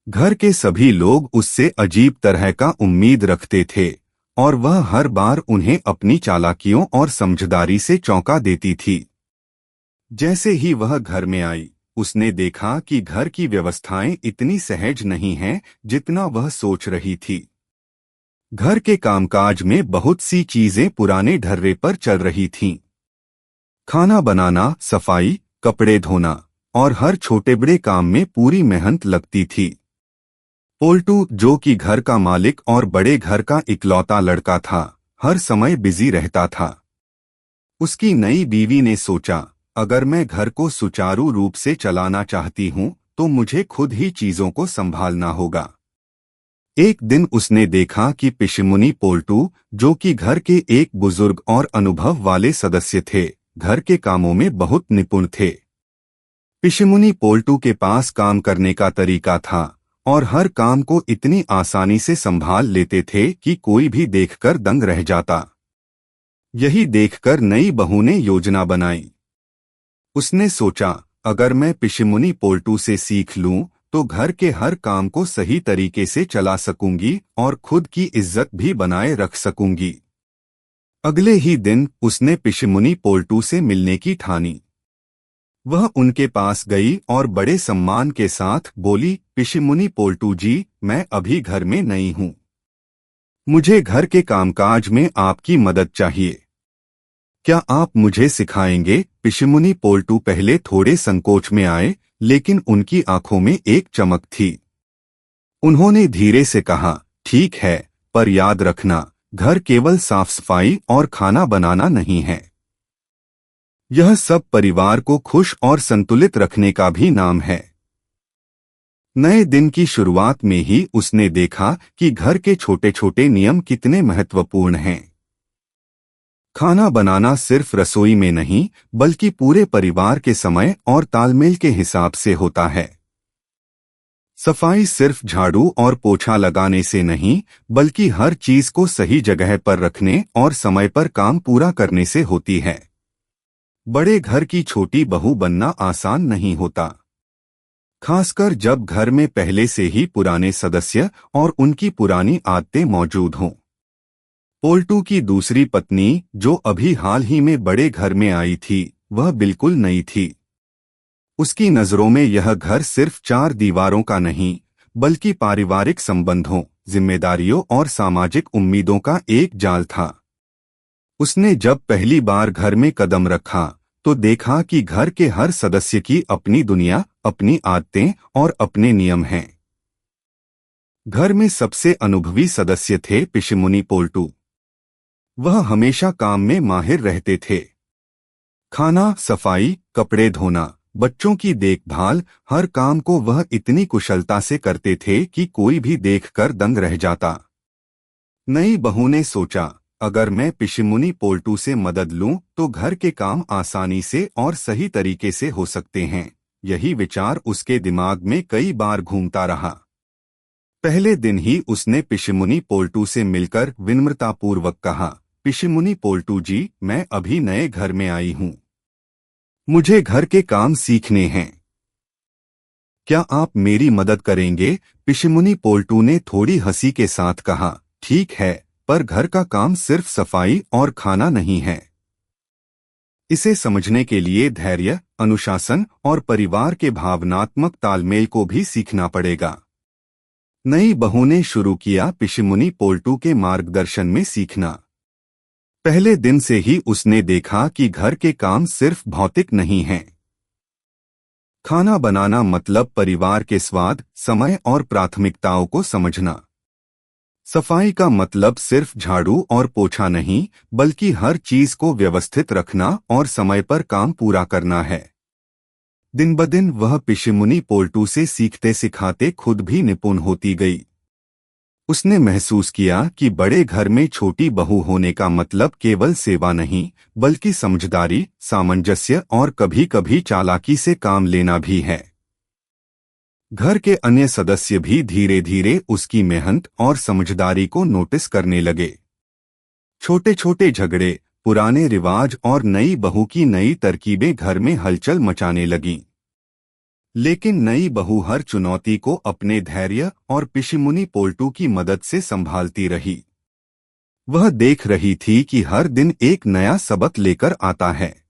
घर के सभी लोग उससे अजीब तरह का उम्मीद रखते थे और वह हर बार उन्हें अपनी चालाकियों और समझदारी से चौंका देती थी। जैसे ही वह घर में आई, उसने देखा कि घर की व्यवस्थाएं इतनी सहज नहीं हैं जितना वह सोच रही थी। घर के कामकाज में बहुत सी चीजें पुराने ढर्रे पर चल रही थीं। खाना बनाना, सफाई, कपड़े धोना और हर छोटे बड़े काम में पूरी मेहनत लगती थी। पोल्टू, जो कि घर का मालिक और बड़े घर का इकलौता लड़का था, हर समय बिजी रहता था। उसकी नई बीवी ने सोचा, अगर मैं घर को सुचारू रूप से चलाना चाहती हूं तो मुझे खुद ही चीजों को संभालना होगा। एक दिन उसने देखा कि पिशिमुनी पोल्टू, जो कि घर के एक बुजुर्ग और अनुभव वाले सदस्य थे, घर के कामों में बहुत निपुण थे। पिशिमुनी पोल्टू के पास काम करने का तरीका था और हर काम को इतनी आसानी से संभाल लेते थे कि कोई भी देखकर दंग रह जाता। यही देखकर नई बहू ने योजना बनाई। उसने सोचा, अगर मैं पिशिमुनी पोल्टू से सीख लूं तो घर के हर काम को सही तरीके से चला सकूंगी और खुद की इज्जत भी बनाए रख सकूंगी। अगले ही दिन उसने पिशिमुनी पोल्टू से मिलने की ठानी। वह उनके पास गई और बड़े सम्मान के साथ बोली, पिशिमुनी पोल्टू जी, मैं अभी घर में नई हूं। मुझे घर के कामकाज में आपकी मदद चाहिए। क्या आप मुझे सिखाएंगे? पिशिमुनी पोल्टू पहले थोड़े संकोच में आए, लेकिन उनकी आंखों में एक चमक थी। उन्होंने धीरे से कहा, ठीक है, पर याद रखना, घर केवल साफ सफाई और खाना बनाना नहीं है। यह सब परिवार को खुश और संतुलित रखने का भी नाम है। नए दिन की शुरुआत में ही उसने देखा कि घर के छोटे छोटे नियम कितने महत्वपूर्ण हैं। खाना बनाना सिर्फ रसोई में नहीं, बल्कि पूरे परिवार के समय और तालमेल के हिसाब से होता है। सफाई सिर्फ झाड़ू और पोछा लगाने से नहीं, बल्कि हर चीज को सही जगह पर रखने और समय पर काम पूरा करने से होती है। बड़े घर की छोटी बहू बनना आसान नहीं होता, खासकर जब घर में पहले से ही पुराने सदस्य और उनकी पुरानी आदतें मौजूद हों। पोल्टू की दूसरी पत्नी, जो अभी हाल ही में बड़े घर में आई थी, वह बिल्कुल नई थी। उसकी नजरों में यह घर सिर्फ चार दीवारों का नहीं, बल्कि पारिवारिक संबंधों, जिम्मेदारियों और सामाजिक उम्मीदों का एक जाल था। उसने जब पहली बार घर में कदम रखा तो देखा कि घर के हर सदस्य की अपनी दुनिया, अपनी आदतें और अपने नियम हैं। घर में सबसे अनुभवी सदस्य थे पिशिमुनी पोल्टू। वह हमेशा काम में माहिर रहते थे। खाना, सफाई, कपड़े धोना, बच्चों की देखभाल, हर काम को वह इतनी कुशलता से करते थे कि कोई भी देखकर दंग रह जाता। नई बहू ने सोचा, अगर मैं पिशिमुनी पोल्टू से मदद लूं तो घर के काम आसानी से और सही तरीके से हो सकते हैं। यही विचार उसके दिमाग में कई बार घूमता रहा। पहले दिन ही उसने पिशिमुनी पोल्टू से मिलकर विनम्रतापूर्वक कहा, पिशिमुनी पोल्टू जी, मैं अभी नए घर में आई हूं। मुझे घर के काम सीखने हैं। क्या आप मेरी मदद करेंगे? पिशिमुनी पोल्टू ने थोड़ी हंसी के साथ कहा, ठीक है, पर घर का काम सिर्फ सफाई और खाना नहीं है। इसे समझने के लिए धैर्य, अनुशासन और परिवार के भावनात्मक तालमेल को भी सीखना पड़ेगा। नई बहू ने शुरू किया पिशिमुनी पोल्टू के मार्गदर्शन में सीखना। पहले दिन से ही उसने देखा कि घर के काम सिर्फ भौतिक नहीं हैं। खाना बनाना मतलब परिवार के स्वाद, समय और प्राथमिकताओं को समझना। सफाई का मतलब सिर्फ झाड़ू और पोछा नहीं, बल्कि हर चीज को व्यवस्थित रखना और समय पर काम पूरा करना है। दिन ब दिन वह पिशिमुनी पोल्टू से सीखते सिखाते खुद भी निपुण होती गई। उसने महसूस किया कि बड़े घर में छोटी बहू होने का मतलब केवल सेवा नहीं, बल्कि समझदारी, सामंजस्य और कभी-कभी चालाकी से काम लेना भी है। घर के अन्य सदस्य भी धीरे धीरे उसकी मेहनत और समझदारी को नोटिस करने लगे। छोटे छोटे झगड़े, पुराने रिवाज और नई बहू की नई तरकीबें घर में हलचल मचाने लगीं। लेकिन नई बहू हर चुनौती को अपने धैर्य और पिशिमुनी पोल्टू की मदद से संभालती रही। वह देख रही थी कि हर दिन एक नया सबक लेकर आता है।